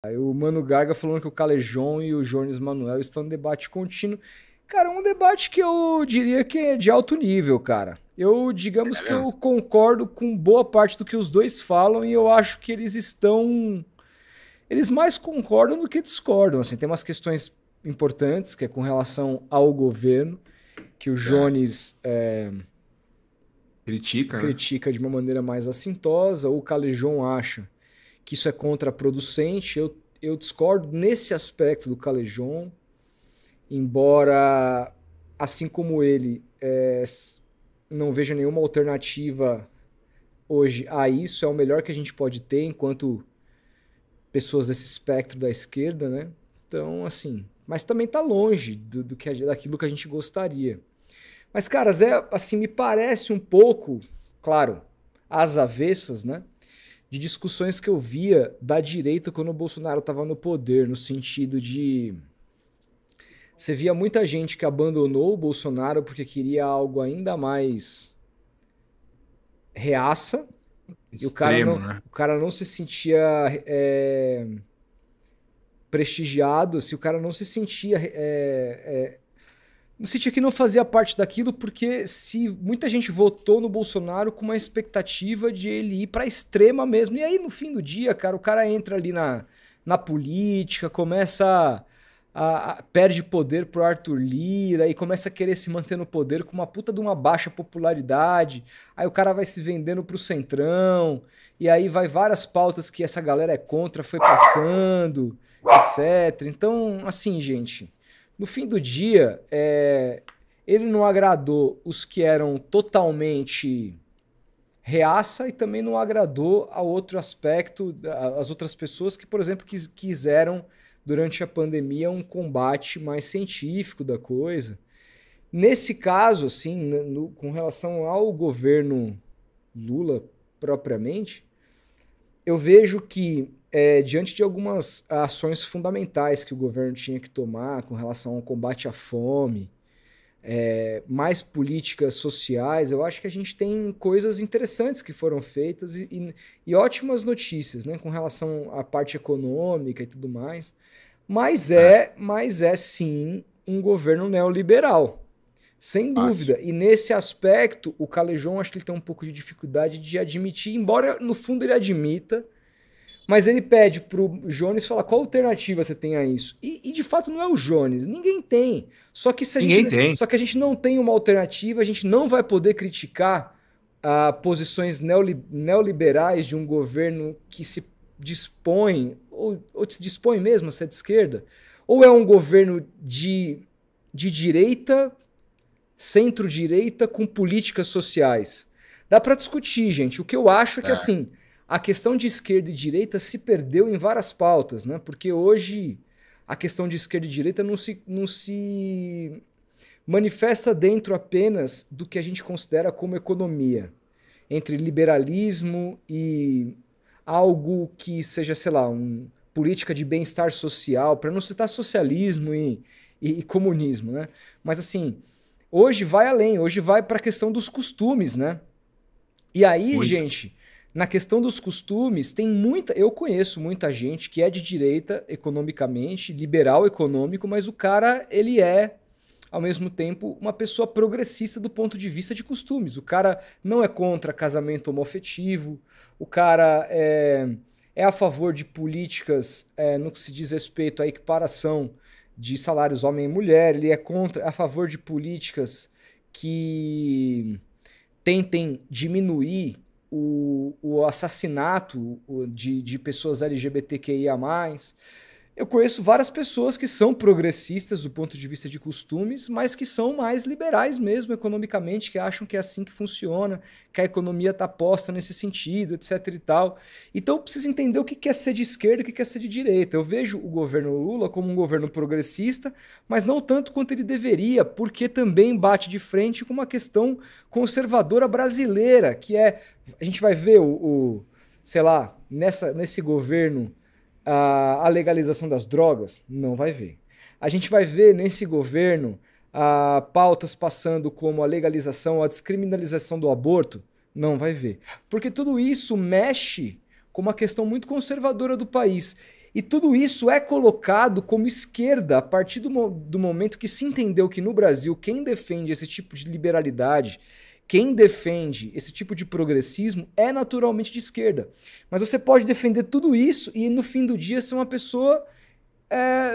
Aí o Mano Garga falando que o Calejón e o Jones Manuel estão em debate contínuo. Cara, um debate que eu diria que é de alto nível, cara. Digamos É que mesmo? eu concordo com boa parte do que os dois falam e eu acho que eles estão. Eles mais concordam do que discordam. Assim, tem umas questões importantes, que é com relação ao governo, que o É. Jones Critica, né? critica de uma maneira mais assintosa, o Calejón acha que isso é contraproducente. Eu discordo nesse aspecto do Calejón, embora, assim como ele, não veja nenhuma alternativa hoje a isso. É o melhor que a gente pode ter enquanto pessoas desse espectro da esquerda, né? Então, assim, mas também tá longe daquilo que a gente gostaria. Mas, cara, Zé, assim, me parece um pouco, claro, às avessas, né? De discussões que eu via da direita quando o Bolsonaro estava no poder, no sentido de você via muita gente que abandonou o Bolsonaro porque queria algo ainda mais reaça, e Extremo, né? o cara não se sentia prestigiado, se o cara não se sentia no sentido que não fazia parte daquilo, porque se muita gente votou no Bolsonaro com uma expectativa de ele ir para a extrema mesmo. E aí, no fim do dia, cara, o cara entra ali na política, começa perde poder pro Arthur Lira e começa a querer se manter no poder com uma puta de uma baixa popularidade. Aí o cara vai se vendendo pro centrão, e aí vai várias pautas que essa galera é contra, foi passando, etc. Então, assim, gente, no fim do dia, ele não agradou os que eram totalmente reaça e também não agradou ao outro aspecto, as outras pessoas que, por exemplo, quiseram, durante a pandemia, um combate mais científico da coisa. Nesse caso, assim, com relação ao governo Lula propriamente, eu vejo que, diante de algumas ações fundamentais que o governo tinha que tomar com relação ao combate à fome, mais políticas sociais, eu acho que a gente tem coisas interessantes que foram feitas e ótimas notícias, né, com relação à parte econômica e tudo mais. É, Mas é sim um governo neoliberal, sem fácil. dúvida. E nesse aspecto, o Calejón acho que ele tem um pouco de dificuldade de admitir, embora no fundo ele admita, mas ele pede pro Jones falar qual alternativa você tem a isso. E de fato não é o Jones, ninguém tem. Ninguém tem. Só que a gente não tem uma alternativa, a gente não vai poder criticar posições neoliberais de um governo que se dispõe, ou se dispõe mesmo a ser de esquerda, ou é um governo de direita, centro-direita, com políticas sociais. Dá para discutir, gente. O que eu acho é que, É. assim, a questão de esquerda e direita se perdeu em várias pautas, né? Porque hoje a questão de esquerda e direita não se manifesta dentro apenas do que a gente considera como economia, entre liberalismo e algo que seja, sei lá, política de bem-estar social, para não citar socialismo e comunismo, né? Mas assim, hoje vai além, hoje vai para a questão dos costumes, né? E aí, Muito. gente, na questão dos costumes, tem muita. Eu conheço muita gente que é de direita economicamente, liberal econômico, mas o cara, ele é, ao mesmo tempo, uma pessoa progressista do ponto de vista de costumes. O cara não é contra casamento homoafetivo, o cara é a favor de políticas no que se diz respeito à equiparação de salários homem e mulher, ele é contra, a favor de políticas que tentem diminuir o assassinato de pessoas LGBTQIA+. Eu conheço várias pessoas que são progressistas do ponto de vista de costumes, mas que são mais liberais mesmo economicamente, que acham que é assim que funciona, que a economia está posta nesse sentido, etc e tal. Então precisa entender o que é ser de esquerda e o que é ser de direita. Eu vejo o governo Lula como um governo progressista, mas não tanto quanto ele deveria, porque também bate de frente com uma questão conservadora brasileira, que é, a gente vai ver sei lá, nesse governo a legalização das drogas? Não vai ver. A gente vai ver nesse governo pautas passando como a legalização, a descriminalização do aborto? Não vai ver. Porque tudo isso mexe com uma questão muito conservadora do país. E tudo isso é colocado como esquerda a partir do momento que se entendeu que no Brasil quem defende esse tipo de liberalidade, quem defende esse tipo de progressismo é naturalmente de esquerda. Mas você pode defender tudo isso e no fim do dia ser uma pessoa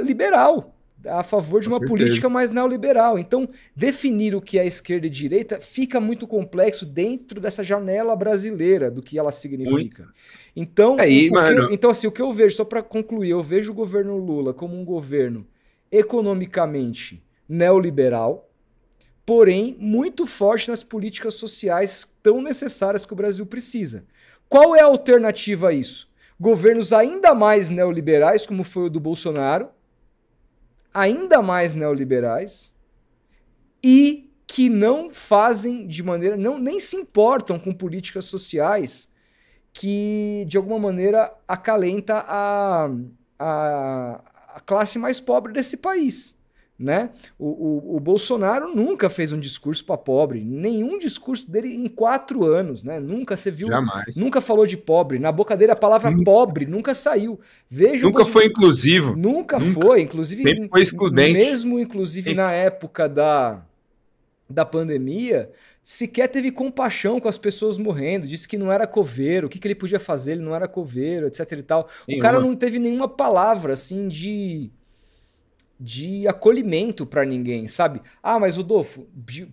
liberal, a favor de uma política mais neoliberal. Então, definir o que é esquerda e direita fica muito complexo dentro dessa janela brasileira do que ela significa. Então, o que eu vejo, só para concluir, eu vejo o governo Lula como um governo economicamente neoliberal, porém muito forte nas políticas sociais tão necessárias que o Brasil precisa. Qual é a alternativa a isso? Governos ainda mais neoliberais, como foi o do Bolsonaro, ainda mais neoliberais, e que não fazem de maneira, nem se importam com políticas sociais que, de alguma maneira, acalenta a classe mais pobre desse país. Né? O Bolsonaro nunca fez um discurso para pobre, nenhum discurso dele em 4 anos, né? Nunca você viu, jamais. Nunca falou de pobre, na boca dele a palavra pobre nunca saiu. Nunca foi inclusivo. Nunca foi, inclusive sempre foi excludente. Mesmo inclusive na época da pandemia, sequer teve compaixão com as pessoas morrendo, disse que não era coveiro, o que ele podia fazer, ele não era coveiro, etc e tal. O cara não teve nenhuma palavra assim de acolhimento para ninguém, sabe? Ah, mas Rodolfo,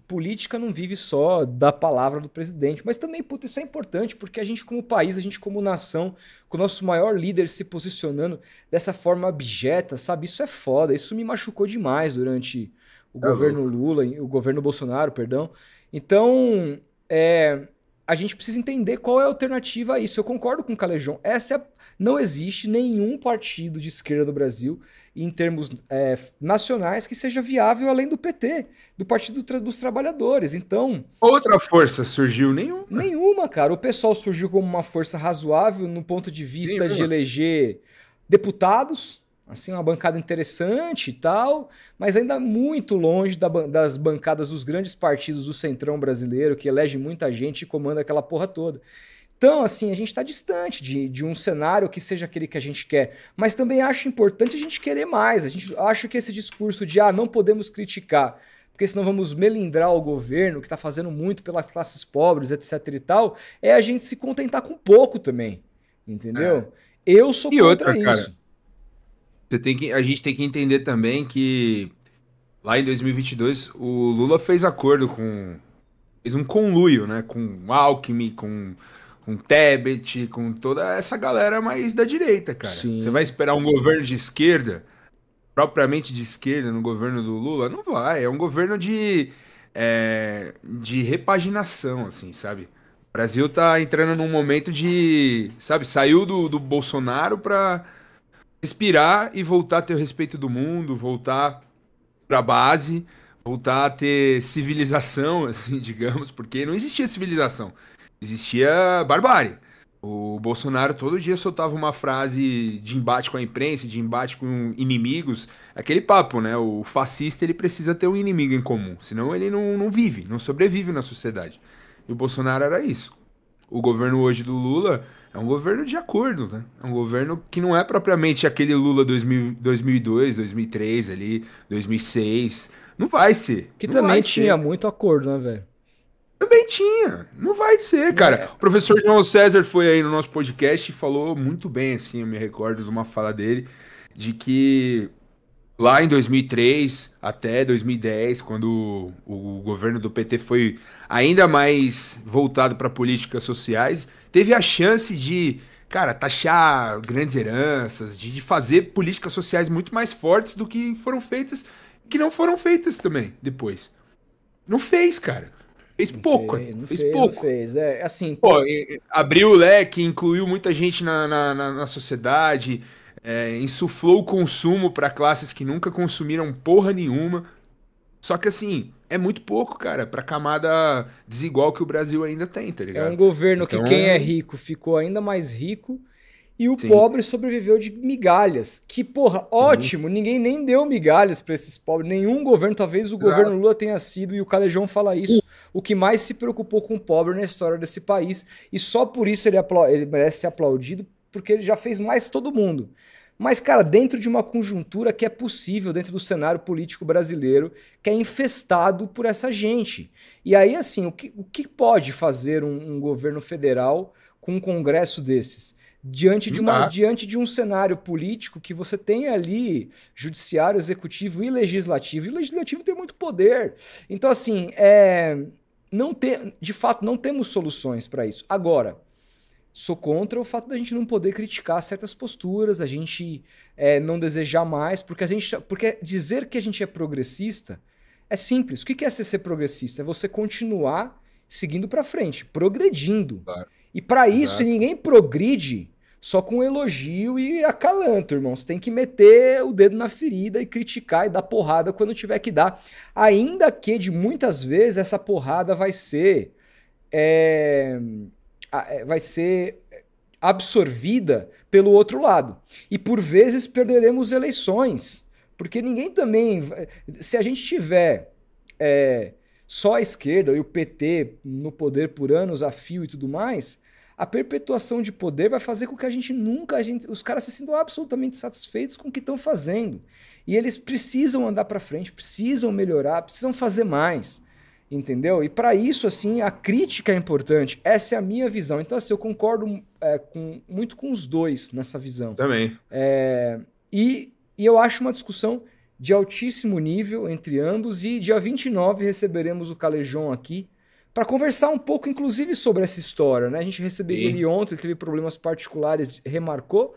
política não vive só da palavra do presidente, mas também, puta, isso é importante porque a gente como país, a gente como nação, com o nosso maior líder se posicionando dessa forma abjeta, sabe? Isso é foda, isso me machucou demais durante o governo Lula, o governo Bolsonaro, perdão. Então, a gente precisa entender qual é a alternativa a isso. Eu concordo com o Calejão. Não existe nenhum partido de esquerda do Brasil, em termos nacionais, que seja viável além do PT, do Partido dos Trabalhadores. Então, outra força surgiu? Nenhuma. Nenhuma, cara. O PSOL surgiu como uma força razoável no ponto de vista de eleger deputados, assim, uma bancada interessante e tal, mas ainda muito longe das bancadas dos grandes partidos do centrão brasileiro, que elege muita gente e comanda aquela porra toda. Então, assim, a gente está distante de um cenário que seja aquele que a gente quer, mas também acho importante a gente querer mais. A gente acha que esse discurso de não podemos criticar, porque senão vamos melindrar o governo, que está fazendo muito pelas classes pobres, etc e tal, é a gente se contentar com pouco também, entendeu? Eu sou contra isso. Cara, a gente tem que entender também que lá em 2022 o Lula fez acordo fez um conluio, né, com o Alckmin, com Tebet, com toda essa galera mais da direita, cara. Sim. Você vai esperar um governo de esquerda, propriamente de esquerda, no governo do Lula? Não vai. É um governo de repaginação, assim, sabe? O Brasil tá entrando num momento de, sabe, saiu do Bolsonaro pra respirar e voltar a ter o respeito do mundo, voltar pra base, voltar a ter civilização, assim, digamos, porque não existia civilização. Existia barbárie. O Bolsonaro todo dia soltava uma frase de embate com a imprensa, de embate com inimigos. Aquele papo, né? O fascista, ele precisa ter um inimigo em comum. Senão ele não vive, não sobrevive na sociedade. E o Bolsonaro era isso. O governo hoje do Lula é um governo de acordo, né? É um governo que não é propriamente aquele Lula 2002, 2003 ali, 2006. Não vai ser. Que também tinha muito acordo, né, velho? Também tinha. Não vai ser, cara. O professor João César foi aí no nosso podcast e falou muito bem, assim, eu me recordo de uma fala dele, de que lá em 2003 até 2010, quando o governo do PT foi ainda mais voltado para políticas sociais, teve a chance de, cara, taxar grandes heranças, de fazer políticas sociais muito mais fortes do que foram feitas, que não foram feitas também depois. Não fez, cara. Fez pouco. Não fez. Assim, abriu o leque, incluiu muita gente na sociedade, insuflou o consumo para classes que nunca consumiram porra nenhuma. Só que assim, é muito pouco, cara, pra camada desigual que o Brasil ainda tem, tá ligado? É um governo que quem é rico ficou ainda mais rico e o pobre sobreviveu de migalhas. Que, porra, ótimo, ninguém nem deu migalhas pra esses pobres. Nenhum governo, talvez o governo Lula tenha sido, e o Calejão fala isso, o que mais se preocupou com o pobre na história desse país. E só por isso ele merece ser aplaudido, porque ele já fez mais que todo mundo. Mas, cara, dentro de uma conjuntura que é possível, dentro do cenário político brasileiro, que é infestado por essa gente. E aí, assim, o que pode fazer um governo federal com um congresso desses? Não dá. Diante de um cenário político que você tem ali judiciário, executivo e legislativo. E o legislativo tem muito poder. Então, assim, de fato, não temos soluções para isso. Agora, sou contra o fato da gente não poder criticar certas posturas, a gente não desejar mais, porque dizer que a gente é progressista é simples. O que é ser progressista? É você continuar seguindo para frente, progredindo. Claro. E para isso, Exato. ninguém progride só com elogio e acalanto, irmão. Você tem que meter o dedo na ferida e criticar e dar porrada quando tiver que dar. Ainda que, de muitas vezes, essa porrada é, vai ser absorvida pelo outro lado. E por vezes perderemos eleições. Porque ninguém também. Se a gente tiver só a esquerda e o PT no poder por anos a fio e tudo mais, a perpetuação de poder vai fazer com que os caras se sintam absolutamente satisfeitos com o que estão fazendo. E eles precisam andar para frente, precisam melhorar, precisam fazer mais. Entendeu? E para isso, assim, a crítica é importante. Essa é a minha visão. Então, assim, eu concordo muito com os dois nessa visão. Também. E eu acho uma discussão de altíssimo nível entre ambos. E dia 29 receberemos o Calejón aqui para conversar um pouco, inclusive, sobre essa história. Né? A gente recebeu ele ontem, ele teve problemas particulares, remarcou.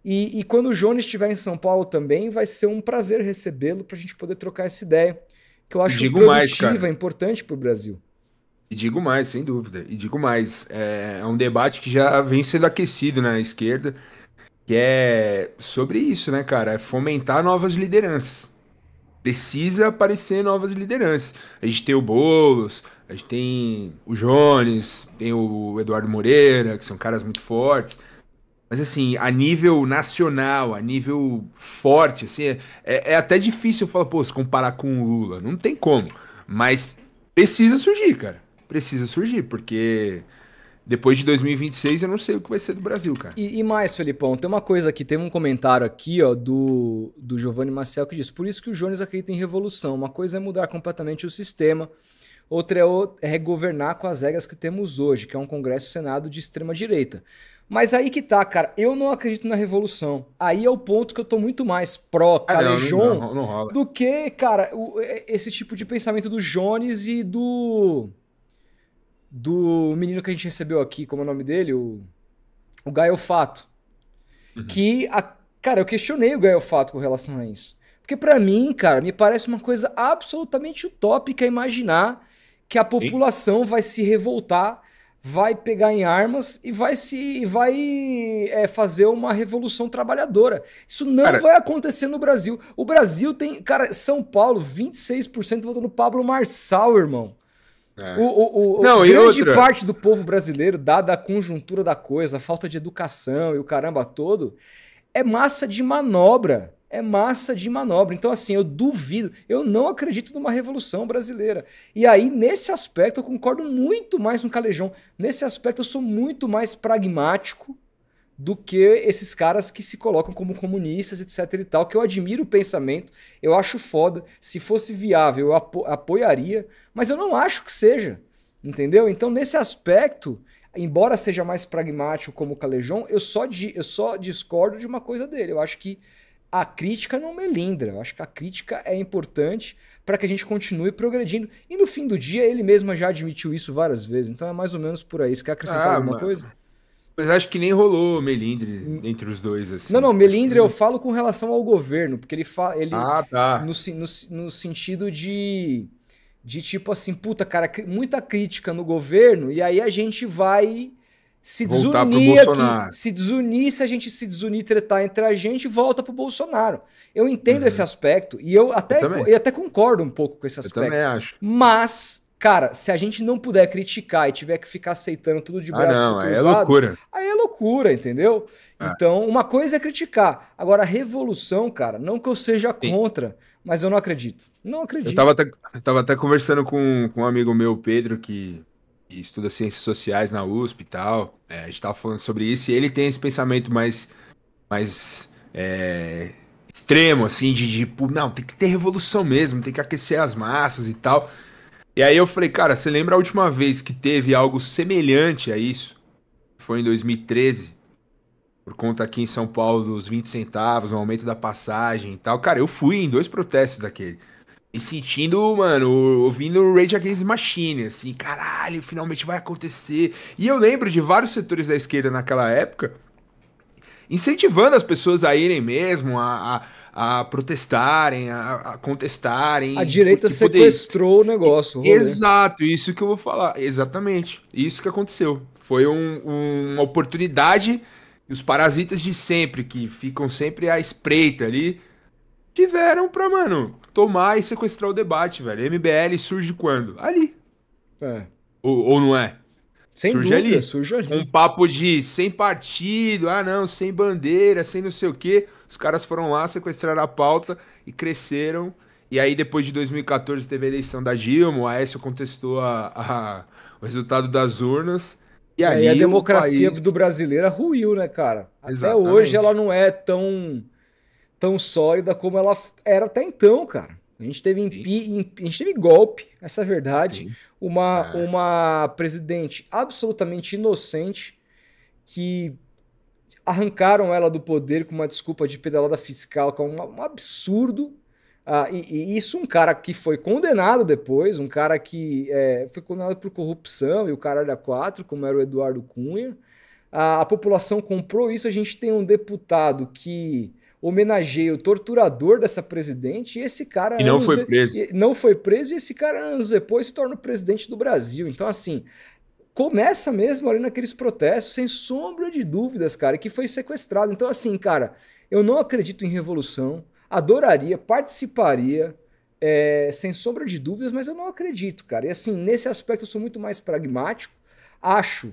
E quando o Jones estiver em São Paulo também, vai ser um prazer recebê-lo para a gente poder trocar essa ideia, que eu acho produtiva, importante para o Brasil. E digo mais, sem dúvida. E digo mais, é um debate que já vem sendo aquecido na esquerda, que é sobre isso, né, cara? É fomentar novas lideranças. Precisa aparecer novas lideranças. A gente tem o Boulos, a gente tem o Jones, tem o Eduardo Moreira, que são caras muito fortes. Mas assim, a nível nacional, a nível forte, assim, é até difícil eu falar, pô, se comparar com o Lula. Não tem como. Mas precisa surgir, cara. Precisa surgir, porque depois de 2026 eu não sei o que vai ser do Brasil, cara. E mais, Felipão, tem uma coisa aqui, tem um comentário aqui, ó, do Giovanni Maciel que diz: por isso que o Jones acredita em revolução. Uma coisa é mudar completamente o sistema, outra é regovernar com as regras que temos hoje, que é um Congresso e Senado de extrema-direita. Mas aí que tá, cara, eu não acredito na revolução. Aí é o ponto que eu tô muito mais pró-Calejón Não rola. do que, cara, esse tipo de pensamento do Jones e do menino que a gente recebeu aqui, como é o nome dele? O Gael Fato. Que, cara, eu questionei o Gael Fato com relação a isso. Porque pra mim, cara, me parece uma coisa absolutamente utópica imaginar que a população vai se revoltar, vai pegar em armas e vai fazer uma revolução trabalhadora. Isso não vai acontecer no Brasil. O Brasil tem, cara, São Paulo, 26% votando Pablo Marçal, irmão. Grande parte do povo brasileiro, dada a conjuntura da coisa, a falta de educação e o caramba todo, é massa de manobra. É massa de manobra. Então, assim, eu duvido, eu não acredito numa revolução brasileira. E aí, nesse aspecto, eu concordo muito mais com o Calejón. Nesse aspecto, eu sou muito mais pragmático do que esses caras que se colocam como comunistas, etc e tal, que eu admiro o pensamento, eu acho foda. Se fosse viável, eu apoiaria, mas eu não acho que seja, entendeu? Então, nesse aspecto, embora seja mais pragmático como o Calejón, eu só discordo de uma coisa dele. Eu acho que a crítica não melindra. Eu acho que a crítica é importante para que a gente continue progredindo. E no fim do dia, ele mesmo já admitiu isso várias vezes. Então é mais ou menos por aí. Você quer acrescentar alguma coisa? Mas acho que nem rolou melindre entre os dois, assim. Não, melindre eu falo com relação ao governo, porque ele fala. Tá. No sentido de tipo assim, puta, cara, muita crítica no governo, e aí a gente vai se desunir aqui. Se desunir, se a gente se desunir, tretar entre a gente, volta pro Bolsonaro. Eu entendo esse aspecto, e eu até concordo um pouco com esse aspecto. Eu também acho. Mas, cara, se a gente não puder criticar e tiver que ficar aceitando tudo de braços cruzados, aí é loucura. Aí é loucura, entendeu? Então, uma coisa é criticar. Agora, a revolução, cara, não que eu seja contra, mas eu não acredito. Não acredito. Eu tava até conversando com um amigo meu, Pedro, que estuda ciências sociais na USP e tal. A gente tava falando sobre isso e ele tem esse pensamento mais extremo, assim, de tipo, não, tem que ter revolução mesmo, tem que aquecer as massas e tal. E aí eu falei, cara, você lembra a última vez que teve algo semelhante a isso? Foi em 2013, por conta aqui em São Paulo dos 20 centavos, o aumento da passagem e tal. Cara, eu fui em 2 protestos daquele. E sentindo, mano, ouvindo o Rage Against the Machine, assim, caralho, finalmente vai acontecer. E eu lembro de vários setores da esquerda naquela época incentivando as pessoas a irem mesmo, a protestarem, a A contestarem, direita porque poder. sequestrou o negócio, o rolê. Exato, isso que eu vou falar. Exatamente. Isso que aconteceu. Foi uma oportunidade e os parasitas de sempre, que ficam sempre à espreita ali, tiveram pra, mano, tomar e sequestrar o debate, velho. MBL surge quando? Ali. É. Ou não é? Sem Surge dúvida, ali. surge Com um ali. papo de sem partido, ah não, sem bandeira, sem não sei o quê. Os caras foram lá, sequestraram a pauta e cresceram. E aí, depois de 2014, teve a eleição da Dilma, o Aécio contestou o resultado das urnas. E E aí a ali o democracia do país. brasileiro ruiu, né, cara? Até hoje ela Exatamente. não é tão sólida como ela era até então, cara. A gente teve, Sim, a gente teve golpe, essa é a verdade. sim. É, Uma presidente absolutamente inocente que arrancaram ela do poder com uma desculpa de pedalada fiscal, que é um absurdo. E isso um cara que foi condenado depois, um cara que foi condenado por corrupção e o caralho a quatro, como era o Eduardo Cunha. A população comprou isso, a gente tem um deputado que homenageia o torturador dessa presidente e esse cara e não foi preso. não foi preso e esse cara anos depois se torna o presidente do Brasil. Então assim, começa mesmo ali naqueles protestos, sem sombra de dúvidas, cara, que foi sequestrado. Então, assim, cara, eu não acredito em revolução, adoraria, participaria, sem sombra de dúvidas, mas eu não acredito, cara. E assim, nesse aspecto eu sou muito mais pragmático. Acho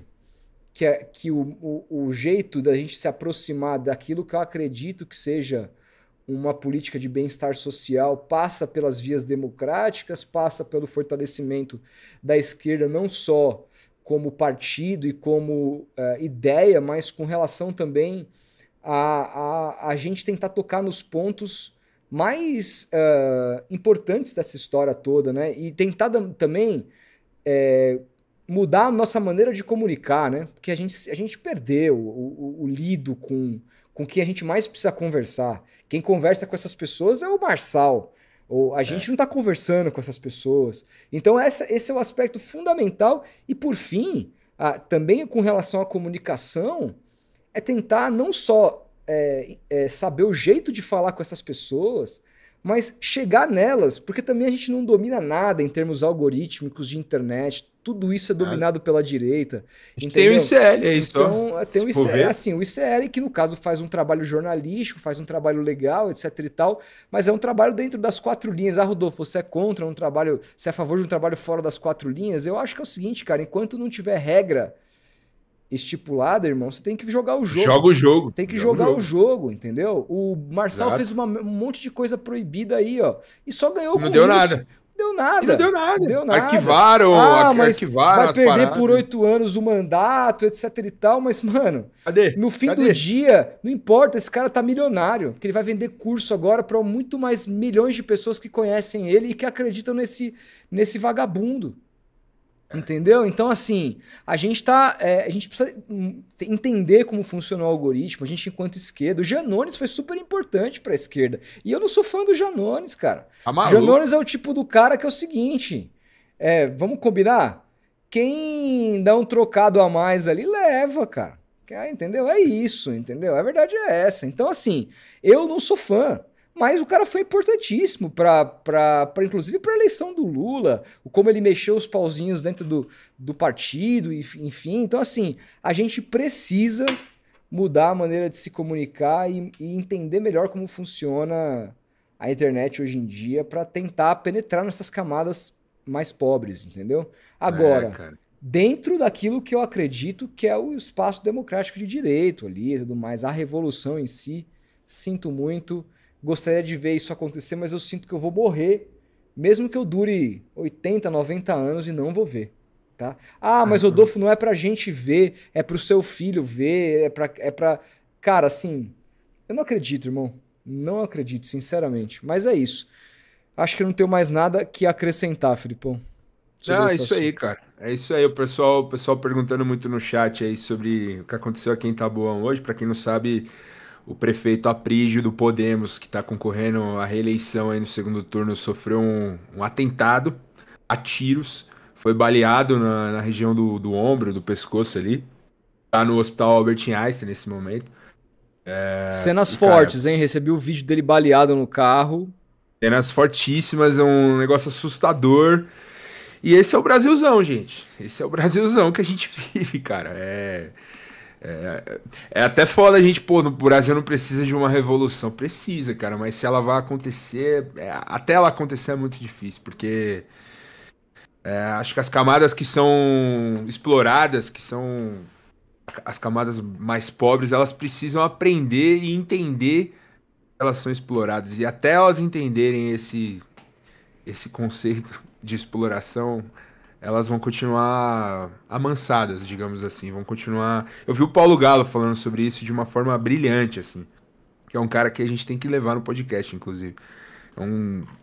que o jeito da gente se aproximar daquilo que eu acredito que seja uma política de bem-estar social passa pelas vias democráticas, passa pelo fortalecimento da esquerda, não só como partido e como ideia, mas com relação também a gente tentar tocar nos pontos mais importantes dessa história toda, né? E tentar também mudar a nossa maneira de comunicar, né? Porque a gente perdeu o lido com quem a gente mais precisa conversar. Quem conversa com essas pessoas é o Marçal. Ou a gente É. não está conversando com essas pessoas. Então, esse é o aspecto fundamental. E, por fim, também com relação à comunicação, é tentar não só saber o jeito de falar com essas pessoas, mas chegar nelas, porque também a gente não domina nada em termos algorítmicos de internet. Tudo isso é A dominado pela direita, gente tem o entendeu? ICL aí só. Então, tem Se o for ICL, ver. assim, o ICL que no caso faz um trabalho jornalístico, faz um trabalho legal, etc e tal, mas é um trabalho dentro das 4 linhas. Ah, Rodolfo, você é contra um trabalho, você é a favor de um trabalho fora das 4 linhas? Eu acho que é o seguinte, cara, enquanto não tiver regra estipulada, irmão, você tem que jogar o jogo. Joga o jogo. Tem que Joga o jogar o jogo. jogo, entendeu? O Marçal fez Exato. um monte de coisa proibida aí, ó, e só ganhou Não com deu isso. nada. Deu E não deu nada. nada. Deu nada. Arquivaram, Ah, mas arquivaram vai as perder por paradas. 8 anos o mandato, etc e tal, mas, mano, Cadê? no fim do Cadê? dia, não importa, esse cara tá milionário, que ele vai vender curso agora para muito mais milhões de pessoas que conhecem ele e que acreditam nesse vagabundo. Entendeu? Então, assim, a gente a gente precisa entender como funciona o algoritmo, a gente, enquanto esquerda. O Janones foi super importante para a esquerda. E eu não sou fã do Janones, cara. Tá O maluco? Janones é o tipo do cara que é o seguinte: vamos combinar? Quem dá um trocado a mais ali leva, cara. Entendeu? É isso, entendeu? A verdade é essa. Então, assim, eu não sou fã. Mas o cara foi importantíssimo inclusive para a eleição do Lula, como ele mexeu os pauzinhos dentro do partido, enfim. Então, assim, a gente precisa mudar a maneira de se comunicar e entender melhor como funciona a internet hoje em dia para tentar penetrar nessas camadas mais pobres, entendeu? É, Agora, cara. dentro daquilo que eu acredito que é o espaço democrático de direito ali e tudo mais, a revolução em si, sinto muito. Gostaria de ver isso acontecer, mas eu sinto que eu vou morrer, mesmo que eu dure 80, 90 anos e não vou ver, tá? Ah, mas Rodolfo, não é pra gente ver, é pro seu filho ver, Cara, assim, Eu não acredito, irmão. Não acredito, sinceramente. Mas é isso. Acho que eu não tenho mais nada que acrescentar, Filipão, sobre Ah, é esse isso aí, assunto. cara. É isso aí. O pessoal perguntando muito no chat aí sobre o que aconteceu aqui em Taboão hoje. Pra quem não sabe, o prefeito Aprígio do Podemos, que tá concorrendo à reeleição aí no segundo turno, sofreu um atentado a tiros. Foi baleado na região do ombro, do pescoço ali. Tá no Hospital Albert Einstein nesse momento. Cenas E, cara, fortes, hein? Recebi o vídeo dele baleado no carro. cenas fortíssimas, é um negócio assustador. E esse é o Brasilzão, gente. Esse é o Brasilzão que a gente vive, cara. É até foda a gente, pô, no Brasil não precisa de uma revolução. Precisa, cara, mas se ela vai acontecer, até ela acontecer é muito difícil, porque acho que as camadas que são exploradas, que são as camadas mais pobres, elas precisam aprender e entender que elas são exploradas. E até elas entenderem esse conceito de exploração, elas vão continuar amansadas, digamos assim, vão continuar. Eu vi o Paulo Galo falando sobre isso de uma forma brilhante, assim, que é um cara que a gente tem que levar no podcast, inclusive.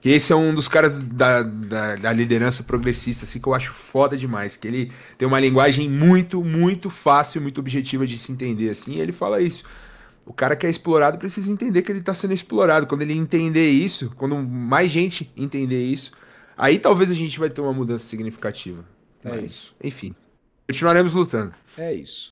Que esse é um dos caras da liderança progressista, assim, que eu acho foda demais, que ele tem uma linguagem muito, muito fácil, muito objetiva de se entender, assim, e ele fala isso. O cara que é explorado precisa entender que ele está sendo explorado. Quando ele entender isso, quando mais gente entender isso, aí talvez a gente vai ter uma mudança significativa. É isso. Mas, enfim, continuaremos lutando. É isso.